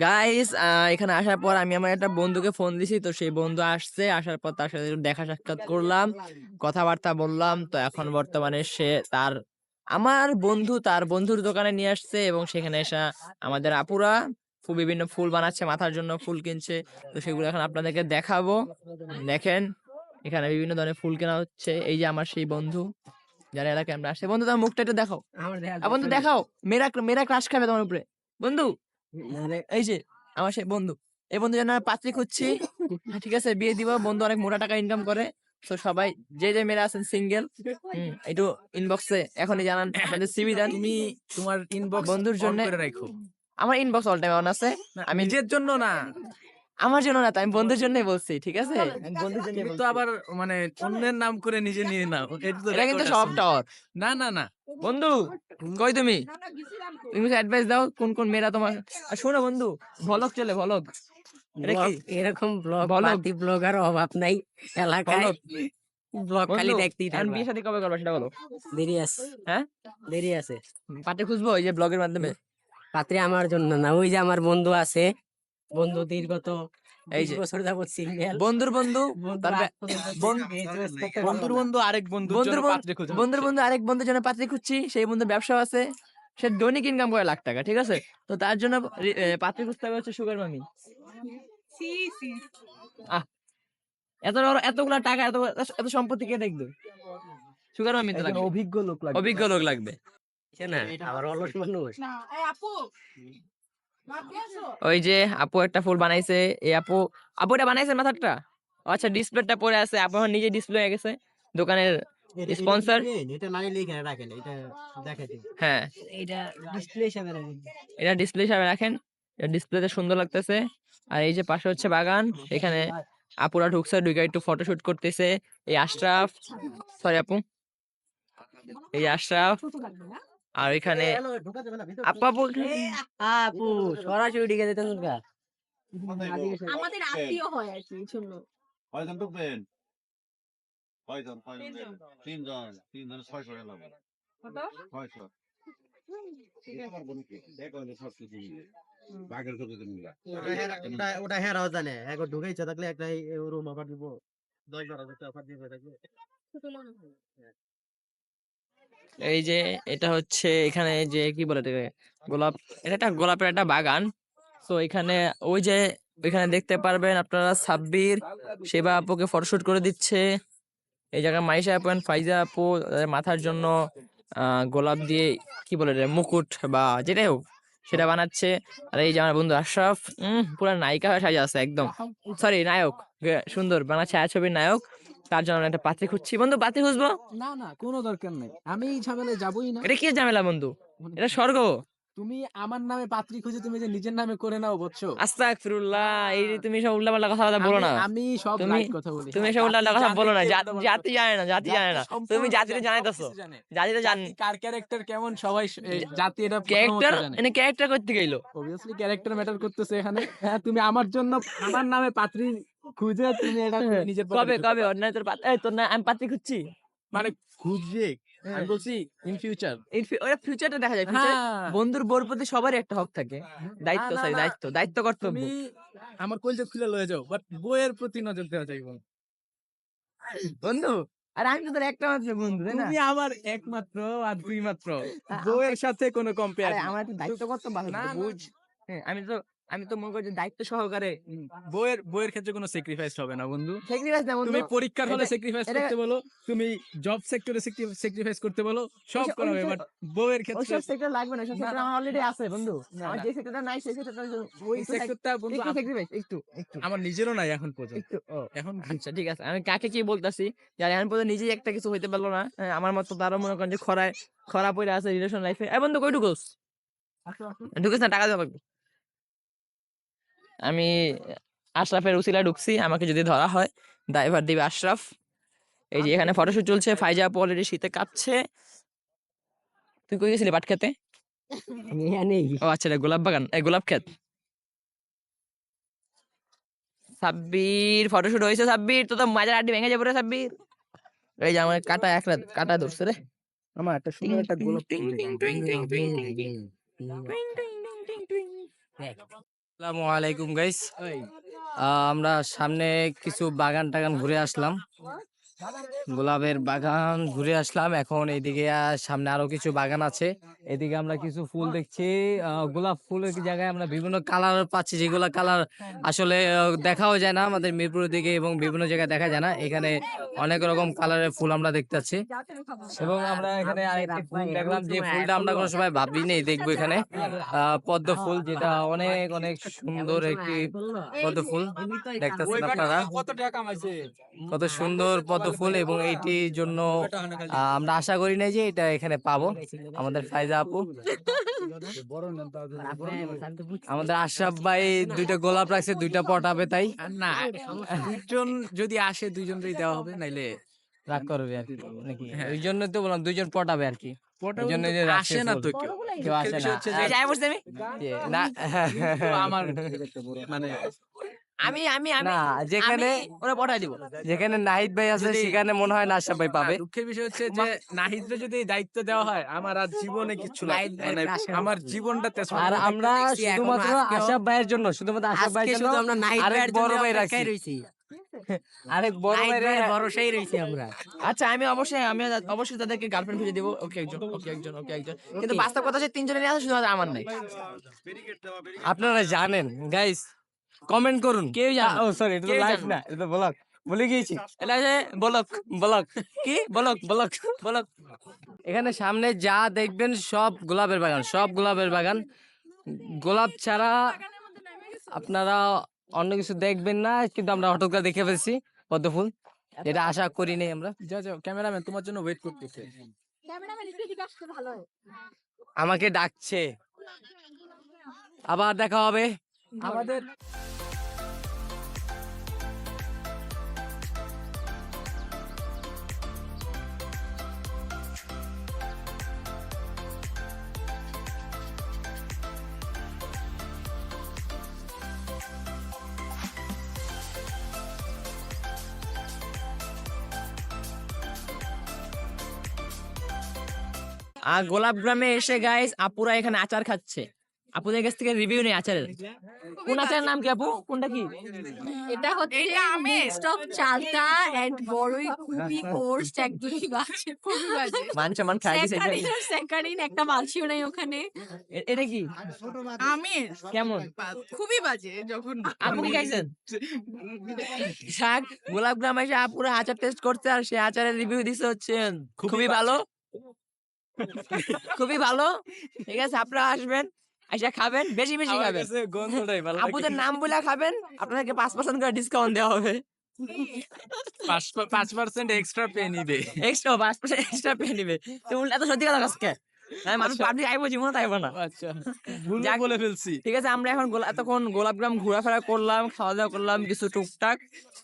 গাইস, এখানে আসার পর আমি আমার একটা বন্ধুকে ফোন দিছি, তো সেই বন্ধু আসছে, আসার পর তার সাথে একটু দেখা সাক্ষাৎ করলাম, কথাবার্তা বললাম। তো এখন বর্তমানে সে আমার বন্ধু তার বন্ধুর দোকানে নিয়ে আসছে, এবং সেখানে এসে আমাদের আপুরা বিভিন্ন ফুল বানাচ্ছে, মাথার জন্য ফুল কিনছে। তো সেগুলো এখন আপনাদেরকে দেখাবো। দেখেন এখানে বিভিন্ন ধরনের ফুল কেনা হচ্ছে। এই যে আমার সেই বন্ধু যারা এলাকায় আমরা আসছে। বন্ধু তোমার মুখটা একটু দেখাও, বন্ধু দেখাও, মেরা মেরা ক্রাশ খাবে তোমার উপরে বন্ধু। এই যে আমার সেই বন্ধু, এই বন্ধু যেন পাত্রী খুঁজছি, ঠিক আছে বিয়ে দিব। বন্ধু অনেক মোটা টাকা ইনকাম করে। তো সবাই যে মেয়েরা আছেন সিঙ্গেল, একটু ইনবক্সে এখনই জানান, আপনাদের সিভি দেন। তুমি তোমার ইনবক্স বন্ধুর জন্য করে রাখো। আমার ইনবক্স অল টাইম অন আছে। আমি নিজের জন্য না, আমার জন্য না, তাই আমি বন্ধুর জন্যই বলছি, ঠিক আছে আমি বন্ধুর জন্য তুমি তো আবার মানে অন্যের নাম করে নিজে নিয়ে নাও। এটা কিন্তু সব টাওয়ার। না না না, বন্ধু কই তুমি তুমি অ্যাডভাইস দাও কোন কোন মেয়েরা তোমার। আর শোনো বন্ধু, ভলগ চলে ভলগ, এটা কি এরকম ব্লগ বলো। পার্টি ব্লগার অভাব নাই এলাকায়, ভলগ ব্লগ খালি বন্ধু, দেখতেই এখন থাকবা। বিয়ে শাদী কবে করবে সেটা বলো। দেরি আছে, হ্যাঁ দেরি আছে। পাত্রী খুঁজবো এই যে ব্লগের মাধ্যমে। পাত্রে আমার জন্য না, ওই যে আমার বন্ধু আছে, বন্ধু দীর্ঘত এই 20 যে বছর যাবত সিঙ্গেল। বন্ধুর বন্ধু, তার বন্ধুর বন্ধু আরেক বন্ধুর বন্ধুর জন্য বন্ধু পাত্রী খুঁজে বন্ধুর বন্ধু আরেক বন্ধুর জন্য পাত্রী খুঁজছি। সেই বন্ধু ব্যবসা আছে, সে দৈনিক ইনকাম করে লাখ টাকা, ঠিক আছে। তো তার জন্য পাত্রী খুঁজতে হবে হচ্ছে সুগার মামি। সি সি এতগুলা টাকা, এত সম্পত্তি কে দেখবে? সুগার মামি তো লাগবে, অভিজ্ঞ লোক লাগবে। অভিজ্ঞ লোক লাগবে। আছে না, আবার অলস মানুষ। না এই আপু ভাবি আসো ওই যে আপু একটা ফুল বানাইছে, এই আপু এটা বানাইছে মাথাটা। ও আচ্ছা, ডিসপ্লেটা পরে আছে, আপু এখন নিজে ডিসপ্লে হয়ে গেছে দোকানের স্পন্সর এটা না নিলে এখানে রাখেন, এটা দেখাই দিন। হ্যাঁ এটা ডিসপ্লে হিসাবে রাখেন। এটা ডিসপ্লে হিসাবে রাখেন, এটা ডিসপ্লেতে সুন্দর লাগতেছে। আর এই যে পাশে হচ্ছে বাগান, এখানে আপুরা ঢুকছে, ঢুকে একটু ফটোশুট করতেছে। এই আশরাফ, সরি আপু, এই আশরাফ। আর এখানে আপু আপু আপু সরাসরি ঢুকে যেতেন তোর আমাদের আত্মীয় হয় আর কি এই জন্য। কয়জন ঢুকবেন? কয়জন? তিনজন। তিনজন 600 টাকা লাগবে। 600। বাঘের কত দিন মিলা? ওটা হেরাও জানে, একবার ঢুকে ইচ্ছা থাকলে একটা রুম অফার দিব, 10-12 হাজার টাকা অফার দিবে থাকবে। এই যে এটা হচ্ছে এখানে যে কি বলে এটাকে, গোলাপ, এটা একটা গোলাপের একটা বাগান। তো এখানে ওই যে এখানে দেখতে পারবেন আপনারা সাব্বির সেবা আপুকে ফটোশুট করে দিচ্ছে। এই জায়গায় মাইশা আপু and ফাইজা আপু মাথার জন্য গোলাপ দিয়ে কি বলে এটা, মুকুট বা যেটাই হোক সেটা বানাচ্ছে। আর এই যে আমার বন্ধু আশরাফ পুরো নায়িকা হয়ে সাজা আছে একদম, সরি নায়ক, সুন্দর বাংলা ছায়াছবির নায়ক। তার জন্য আমরা একটা পাত্রী খুঁজছি। বন্ধু পাত্রী খুঁজবো? না না কোনো দরকার নেই, আমি এই ঝামেলায় যাবই না। এটা কি ঝামেলা বন্ধু, এটা স্বর্গ। তুমি আমার নামে পাত্রী খুঁজে তুমি যে নিজের নামে করে নাও, বুঝছো? আস্তাগফিরুল্লাহ, এই যে তুমি সব উল্টাপাল্টা কথা বলো না। আমি সব তুমি- রাইট কথা বলি। তুমি হ্যাঁ, সব উল্টাপাল্টা জাতি কথা বলো না, জানে, কে জাতি উল্টাপাল্টা জাতি জানে না, জাতি জানে না। সম্পূর্ণ তুমি জাতিরে জানে, জানাইতেছো, সবকিছু জানে। জাতিরে জান জাতি কার ক্যারেক্টার কেমন সবাই জাতি এটা ক্যারেক্টার, প্রথমত জানে। মানে ক্যারেক্টার করতে গেলো। অবভিয়াসলি ক্যারেক্টার ম্যাটার করতেছে এখানে। হ্যাঁ, তুমি আমার জন্য আমার নামে পাত্রী খুঁজে তুমি এটা নিজের কবে পকেটে কবে ঢুকাও। অন্যায় তোর এই তোর না আমি পাত্রী খুঁজছি। মানে খুঁজে আমি বলছি ইন ফিউচার। ওরা ফিউচারটা দেখা যায়, future হ্যাঁ, বন্ধুর বোর প্রতি সবারই একটা হক থাকে, দায়িত্ব, না, সরি না। দায়িত্ব, দায়িত্ব কর্তব্য। তুমি আমার কলজা খুলে লয়ে যাও, বাট বইয়ের প্রতি নজর দেওয়া যাইব না। বন্ধু আর আমি তো তোর একটা মাত্র বন্ধু, তাই না? তুমি আমার একমাত্র আর দুই মাত্র, বইয়ের সাথে কোনো কম্পেয়ার আরে আমার একটা দায়িত্ব কর্তব্য আছে, না, তো না। বুঝ। হ্যাঁ, আমি তো মনে করি যে দায়িত্ব সহকারে বইয়ের ক্ষেত্রে কোনো স্যাক্রিফাইস হবে না বন্ধু। স্যাক্রিফাইস না বন্ধু। তুমি পরীক্ষার হলে এটা- স্যাক্রিফাইস এটা- করতে বলো, তুমি জব সেক্টরে স্যাক্রিফাইস করতে বলো, সব ওইসব- করা হবে, ওইসব- বাট বইয়ের ক্ষেত্রে ওইসব সেক্টর লাগবে না, ওইসব না, সেক্টর না। আমার অলরেডি আছে বন্ধু। না, আমার না। যে সেক্টরটা নাই সেই সেক্টরটা ওই সেক্টরটা বন্ধু একটু স্যাক্রিফাইস, একটু একটু আমার নিজেরও নাই এখন পর্যন্ত। একটু ও এখন আচ্ছা ঠিক আছে, আমি কাকে কি বলতাছি যার এখন পর্যন্ত নিজেই একটা কিছু হইতে পারলো না। আমার মতো তারও মনে করেন যে খরা পড়ে আছে রিলেশন লাইফে। এই বন্ধু কই ঢুকোস? ঢুকিস না, টাকা দেওয়া লাগবে। আমি আশরাফের উসিলা ঢুকছি, আমাকে যদি ধরা হয় ড্রাইভার দিবে আশরাফ। এই যে এখানে ফটোশুট চলছে, ফাইজা আপু অলরেডি শীতে কাঁপছে। তুই কই গেছিলি পাট খেতে? আমি এখানেই। ও আচ্ছা, এটা গোলাপ বাগান, এই গোলাপ ক্ষেত। সাব্বির ফটোশুট হয়েছে, সাব্বির তো মাজার আড্ডি ভেঙে যাবে রে সাব্বির। এই যে আমার কাটা এক রাত কাটা ধরছে রে। আমার একটা সুন্দর একটা গোলাপ ফুল আসসালামু আলাইকুম গাইস। আমরা সামনে কিছু বাগান টাগান ঘুরে আসলাম, গোলাপের বাগান ঘুরে আসলাম। এখন এইদিকে সামনে আরো কিছু বাগান আছে, এদিকে আমরা কিছু ফুল দেখছি। গোলাপ ফুলের জায়গায় আমরা বিভিন্ন কালার পাচ্ছি, যেগুলা কালার আসলে দেখাও যায় না আমাদের মিরপুরের দিকে, এবং বিভিন্ন জায়গায় দেখা যায় না। এখানে অনেক রকম কালারের ফুল আমরা দেখতে পাচ্ছি, এবং আমরা এখানে আরেকটি ফুল দেখলাম, যে ফুলটা আমরা কোনো সময় ভাবিনি দেখবো এখানে, পদ্ম ফুল, যেটা অনেক অনেক সুন্দর একটি পদ্ম ফুল দেখতেছেন আপনারা, কত টাকা কামাইছে। কত সুন্দর পদ্ম ফুল। এবং এইটির জন্য আমরা আশা করি না যে এটা এখানে পাবো। আমাদের ফাইজা আপু, আমাদের আশরাফ ভাই দুইটা গোলাপ রাখছে, দুইটা পটাবে, তাই না, দুইজন যদি আসে দুইজনই দেওয়া হবে, নাইলে রাগ করবে আর কি নাকি? ওই জন্য তো বললাম দুইজন পটাবে আর কি। এই জন্য যে রাখছে আসে না তো ফুল। কেউ। কেউ আসে বিষয় না। হচ্ছে যে এই যাই বলছি আমি যে না আমার মানে আমি আমি আমি না, যেখানে ওরা পঠাই দিব। যেখানে নাহিদ ভাই আছে সেখানে মনে হয় না আশরাফ ভাই পাবে। দুঃখের বিষয় হচ্ছে যে নাহিদরে যদি এই দায়িত্ব দেওয়া হয়, আমার আর জীবনে কিছু লাগবে না। মানে আমার জীবনটা তেসরা। আর আমরা শুধুমাত্র আশরাফ ভাইয়ের জন্য, শুধুমাত্র আশরাফ আজকে ভাইয়ের শুধু জন্য আমরা নাহিদ আরেক ভাইয়ের বড় জন্য ভাই অপেক্ষায় রাখছি, রইছি। আরেক বড় নাহিদ ভাই ভাইয়ের ভরসায় রইছি আমরা। আচ্ছা আমি অবশ্যই তাদেরকে গার্লফ্রেন্ড খুঁজে দিব। ওকে একজন, ওকে একজন, ওকে একজন। কিন্তু বাস্তব কথা হচ্ছে তিনজনের নিয়ে আছে, শুধু আমার নাই। আপনারা জানেন গাইস, কমেন্ট করুন। কেউ জানে না। ও সরি, এটা তো কেউ লাইভ জানে না, এটা তো ব্লগ, ভুলে গিয়েছি। এটা হচ্ছে বলক ব্লগ কি ব্লগ ব্লগ বলক। এখানে সামনে যা দেখবেন সব গোলাপের বাগান, সব গোলাপের বাগান। গোলাপ ছাড়া আপনারা অন্য কিছু দেখবেন না, কিন্তু আমরা হঠাৎ করে দেখে ফেলছি পদ্ম ফুল। এটা আশা করি নাই আমরা। যাও যাও, ক্যামেরাম্যান তোমার জন্য ওয়েট করতেছে। আমাকে ডাকছে, আবার দেখা হবে আমাদের আর গোলাপ গ্রামে এসে গাইস আপুরা এখানে আচার খাচ্ছে। আপুদের কাছ থেকে রিভিউ নেই আচারের। কোন আচারের নাম কি আপু? কোনটা কি? এটা হচ্ছে মিক্সড অফ চালতা এন্ড বড়ই খুবই কোর্স একদমই বাজে, খুবই বাজে। মান সম্মান খাই দিছে এটা। স্যাকারিন একটা মাছিও নাই ওখানে। এটা কি আমের কেমন? খুবই বাজে। যখন আপু কি খাইছেন? শাক গোলাপ গ্রামে এসে আপুরা আচার টেস্ট করতে, আর সে আচারের রিভিউ দিছে হচ্ছে খুবই ভালো, খুবই ভালো। ঠিক আছে, আপনারা আসবেন, আইসা খাবেন, বেশি বেশি আমার খাবেন। কাছে গন্ধটাই ভালো আপুদের নাম বলে খাবেন, আপনাদেরকে 5% করে ডিসকাউন্ট দেওয়া হবে। 5% এক্সট্রা পে নিবে। এক্সট্রা 5% এক্সট্রা পেয়ে নিবে। তো উল্টা তো সত্যি কথা আজকে আমি মানুষ পাবলিক আইবো, জীবনে তাইব না। আচ্ছা, ভুল যাক, বলে ফেলছি। ঠিক আছে, আমরা এখন এতক্ষণ গোলাপগ্রাম ঘোরাফেরা করলাম, খাওয়া দাওয়া করলাম কিছু টুকটাক।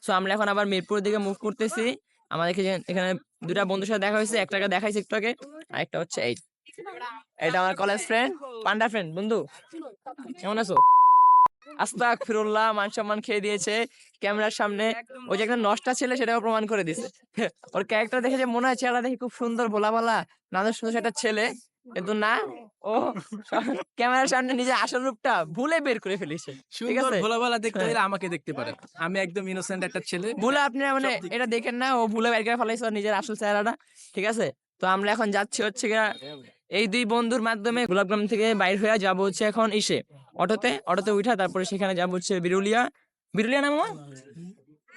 সো আমরা এখন আবার মিরপুরের দিকে মুভ করতেছি। আমাদেরকে এখানে দুটা বন্ধুর সাথে দেখা হয়েছে, একটাকে দেখাইছে একটু আগে, আরেকটা হচ্ছে এটা আমার কলেজ ফ্রেন্ড, পান্ডা ফ্রেন্ড। বন্ধু কেমন আছো? আস্তাগফিরুল্লাহ, মান সম্মান খেয়ে দিয়েছে ক্যামেরার সামনে। ওই যে একটা নষ্টা ছেলে, সেটাও প্রমাণ করে দিছে। ওর ক্যারেক্টার দেখে যে মনে হয় চেহারা দেখে খুব সুন্দর, ভোলা ভালা, নাদের সুন্দর একটা ছেলে, কিন্তু না, ও ক্যামেরার সামনে নিজের আসল রূপটা ভুলে বের করে ফেলেছে। ঠিক সুন্দর আছে, ভোলাভালা দেখতে হলে আমাকে দেখতে পারেন, আমি একদম ইনোসেন্ট একটা ছেলে। ভুলে আপনি মানে এটা দেখেন না, ও ভুলে বের করে ফেলাইছে ওর নিজের আসল চেহারাটা। ঠিক আছে, তো আমরা এখন যাচ্ছি হচ্ছে গিয়া এই দুই বন্ধুর মাধ্যমে গোলাপগ্রাম থেকে বাইর হয়ে যাব হচ্ছে এখন অটোতে উঠা, তারপরে সেখানে যাব হচ্ছে বিরুলিয়া। বিরুলিয়া নাম আমার?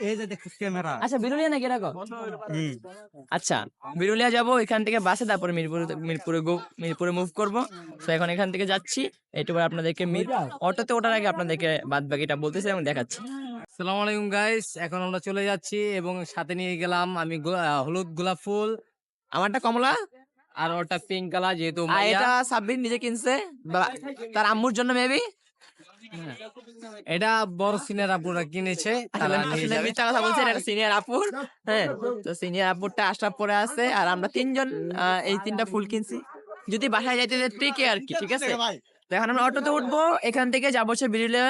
এই যে দেখো ক্যামেরা। আচ্ছা, বিরুলিয়া নাকি এরকম? আচ্ছা, বিরুলিয়া যাব, এখান থেকে বাসে, তারপরে মিরপুরে মুভ করব। তো এখন এখান থেকে যাচ্ছি, এইটুকু আপনাদেরকে অটোতে ওঠার আগে আপনাদেরকে বাদ বাকিটা বলতেছি এবং দেখাচ্ছি। আসসালামু আলাইকুম গাইস, এখন আমরা চলে যাচ্ছি এবং সাথে নিয়ে গেলাম আমি হলুদ গোলাপ ফুল, আমারটা কমলা, আর ওটা পিঙ্ক কালার, যেহেতু আর মাইয়া। এটা সাব্বির নিজে কিনছে তার আম্মুর জন্য মেবি। এটা বড় সিনিয়র আপুরা কিনেছে, তারা নিয়ে যাবে। মিথ্যা কথা বলছে, এটা সিনিয়র আপুর। হ্যাঁ, তো সিনিয়র আপুরটা আশরাফ পরে আছে, আর আমরা তিনজন এই তিনটা ফুল কিনছি যদি বাসায় যাইতে ট্রিকে আর কি। ঠিক আছে, তো এখন আমরা অটোতে উঠবো, এখান থেকে যাবো হচ্ছে Birulia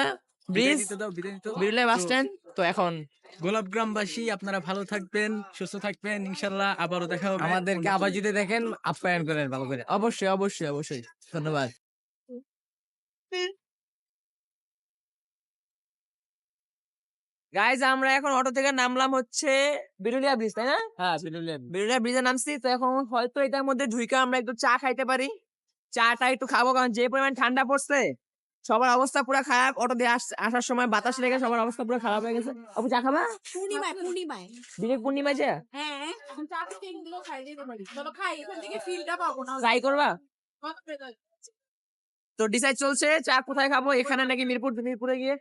bridge, Birulia bus stand. তো এখন গোলাপগ্রামবাসী আপনারা ভালো থাকবেন, সুস্থ থাকবেন, ইনশাল্লাহ আবারও দেখা হবে। আমাদেরকে আবার যদি দেখেন আপ্যায়ন করেন ভালো করে। অবশ্যই অবশ্যই অবশ্যই ধন্যবাদ। গাইজ, আমরা এখন অটো থেকে নামলাম হচ্ছে বিরুলিয়া ব্রিজ, তাই না? হ্যাঁ, বিরুলিয়া ব্রিজে নামছি। তো এখন হয়তো এটার মধ্যে ঢুইকা আমরা একটু চা খাইতে পারি, চাটা একটু খাবো, কারণ যে পরিমাণ ঠান্ডা পড়ছে সবার অবস্থা পুরো খারাপ। অটো দিয়ে আসার সময় বাতাস লেগে সবার অবস্থা পুরো খারাপ হয়ে গেছে। আপু চা খাবা? পূর্ণিমায় বিবেক পূর্ণিমা যে হ্যাঁ, এখন চা থেকে এগুলো খাই দিতে পারি। চলো খাই, এখান থেকে ফিলটা পাবো না। ট্রাই করবা? তো ডিসাইড চলছে চা কোথায় খাবো, এখানে নাকি মিরপুরে গিয়ে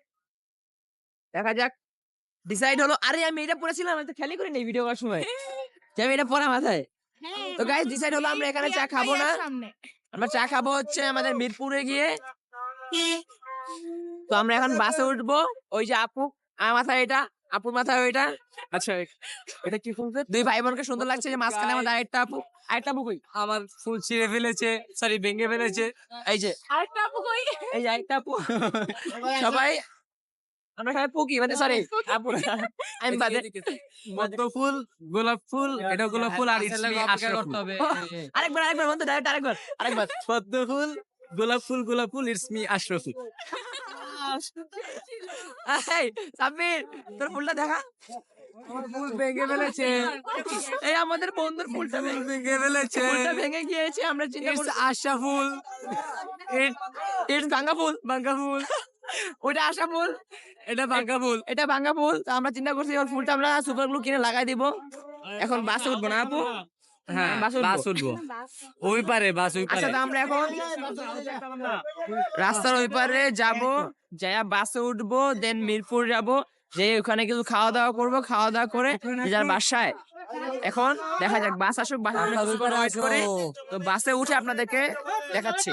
দেখা যাক। ডিসাইড হলো, আরে আমি এটা পড়েছিলাম, আমি তো খেয়ালই করি নাই ভিডিও করার সময় যে আমি এটা পড়া মাথায়। তো গাইস, ডিসাইড হলো আমরা এখানে চা খাবো না, আমরা চা খাবো হচ্ছে আমাদের মিরপুরে গিয়ে। তো আমরা এখন বাসে উঠবো, ওই যে আপু আমার মাথায় এটা, আপুর মাথায় ওইটা। আচ্ছা, এটা কি ফুল? দুই ভাই বোনকে সুন্দর লাগছে, যে মাঝখানে আমাদের আরেকটা আপু কই? আমার ফুল ছিঁড়ে ফেলেছে, সরি ভেঙে ফেলেছে। এই যে আরেকটা আপু কই? এই যে আরেকটা আপু। সবাই আমরা সবাই পুকি, মানে সরি আপু আমি বাদে। পদ্ম ফুল, গোলাপ ফুল, এটা গোলাপ ফুল, আর করতে হবে। আরেকবার বন্ধু, ডাইরেক্ট আরেকবার। পদ্ম ফুল, গোলাপ ফুল, ইটস মি আশরাফুল। এই সাব্বির, তোর ফুলটা দেখা। ফুল ভেঙে ফেলেছে, এই আমাদের বন্ধুর ফুলটা ভেঙে ফেলেছে। ফুলটা ভেঙে গিয়েছে, আমরা চিন্তা ইটস করছি আশা ফুল, ইটস ভাঙ্গা ফুল। ওইটা আশা ফুল, এটা ভাঙা ফুল। এটা ভাঙ্গা ফুল। তো আমরা চিন্তা করছি ওর ফুলটা আমরা সুপার গ্লু কিনে লাগাই দিব। এখন বাসে উঠবো না আপু? হ্যাঁ, বাসে উঠবো। বাস উঠবো, ওই পারে বাস ওই আচ্ছা, পারে। তো আমরা এখন রাস্তার ওই পারে যাবো, যাইয়া বাসে উঠবো, দেন মিরপুর যাবো। যে ওখানে কিছু খাওয়া দাওয়া করবো, খাওয়া দাওয়া করে যে যার বাসায়। এখন দেখা যাক বাস আসুক, বাস ওয়েট করে তো বাসে উঠে আপনাদেরকে দেখাচ্ছি।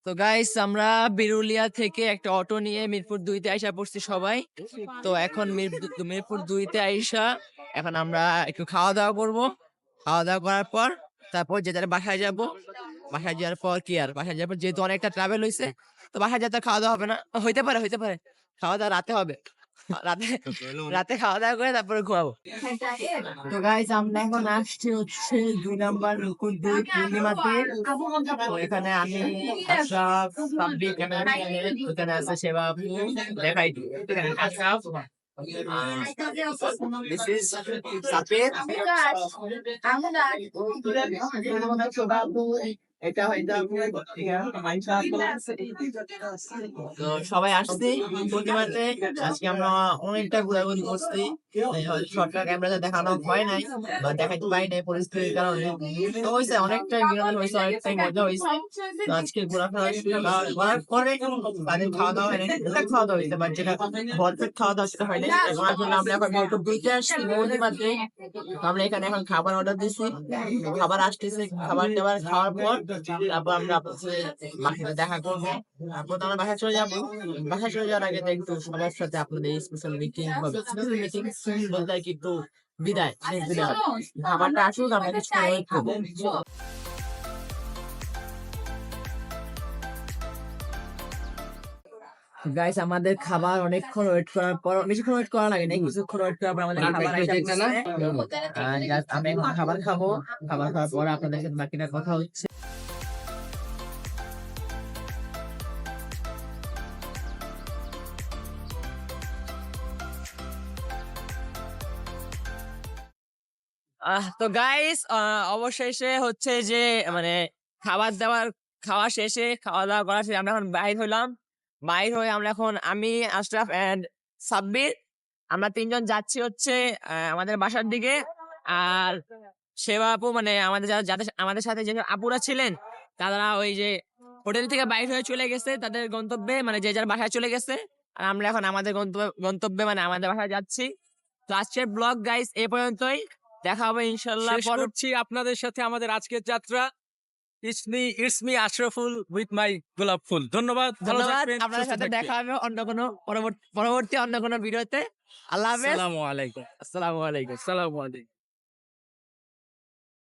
তো গাইস আমরা বিরুলিয়া থেকে একটা অটো নিয়ে মিরপুর 2-তে আইসা পড়ছি সবাই। তো এখন মিরপুর 2-তে আইসা এখন আমরা একটু খাওয়া দাওয়া করবো। খাওয়া দাওয়া করার পর তারপর যে যার বাসায় যাবো। বাসায় যাওয়ার পর কি আর, বাসায় যাওয়ার পর যেহেতু অনেকটা ট্রাভেল হয়েছে তো বাসায় যেতে খাওয়া দাওয়া হবে না, হইতে পারে খাওয়া দাওয়া রাতে হবে। রাতে খাওয়া দাওয়া করে তারপরে ঘুমাবো। তো গাইস আমরা এখন আসছি হচ্ছে 2 নাম্বার মিরপুর 2 পূর্ণিমাতে। তো এখানে আমি আশরাফ, সাব্বির, এখানে আছে সেবা আপু, দেখাই দিই। এখানে আশরাফ, this is সাব্বির, এটা হইতে তো সবাই আসছে পূর্ণিমাতে। আজকে আমরা অনেকটা ঘোরাঘুরি করছি, শর্টকাট ক্যামেরাতে দেখানো হয় নাই বা দেখাইতে পারি নাই পরিস্থিতির কারণে। তো হয়েছে অনেকটাই বিনোদন হয়েছে, অনেকটাই মজা হয়েছে। তো আজকে ঘোরাফেরা করার পরে তাদের খাওয়া দাওয়া হয়নি, খাওয়া দাওয়া হয়েছে বাট যেটা ভরপেট খাওয়া দাওয়া সেটা হয়নি। ওনার জন্য আমরা এখন মিরপুর 2-তে আসছি পূর্ণিমাতে। আমরা এখানে এখন খাবার অর্ডার দিচ্ছি, খাবার আসতেছে, খাবার টাবার খাওয়ার পর তারপর আমরা বাসায় দেখা করবো। তারপর আমরা বাসায় চলে যাবো। বাসায় চলে যাওয়ার আগে একটু সবার সাথে আপনাদের স্পেশাল মিটিং হবে। স্পেশাল মিটিং বলতে আর কি একটু বিদায়, শেষ বিদায় হবে। খাবারটা আসুক, আমরা কিছু ওয়েট করবো। গাইস আমাদের খাবার অনেকক্ষণ ওয়েট করার পর, বেশিক্ষণ ওয়েট করা লাগে না, কিছুক্ষণ ওয়েট করার পর আমাদের খাবার আইসা পড়ছে। আমি এখন খাবার খাবো, খাবার খাওয়ার পর আপনাদের সাথে বাকিটা কথা হচ্ছে। তো গাইস অবশেষে হচ্ছে যে মানে খাওয়া শেষে, খাওয়া দাওয়া করা শেষে আমরা এখন বাইর হইলাম। বাইর হয়ে আমরা এখন আমি, আশরাফ এন্ড সাব্বির আমরা 3জন যাচ্ছি হচ্ছে আমাদের বাসার দিকে। আর সেবা আপু মানে যাদের আমাদের সাথে যে আপুরা ছিলেন তারা ওই যে হোটেল থেকে বাইর হয়ে চলে গেছে তাদের গন্তব্যে, মানে যে যার বাসায় চলে গেছে। আর আমরা এখন আমাদের গন্তব্যে মানে আমাদের বাসায় যাচ্ছি। তো আজকের ব্লগ গাইস এ পর্যন্তই, দেখা হবে ইনশাল্লাহ। শেষ করছি আপনাদের সাথে আমাদের আজকের যাত্রা। It's me Ashraful with my গোলাপ ফুল। ধন্যবাদ, ভালো ধন্যবাদ। থাকবেন, আপনাদের সুস্থ সাথে থাকবেন। দেখা হবে অন্য কোনো পরবর্তী অন্য কোনো ভিডিওতে। আল্লাহ হাফেজ, আসসালামু আলাইকুম। আসসালামু আলাইকুম। আসসালামু আলাইকুম।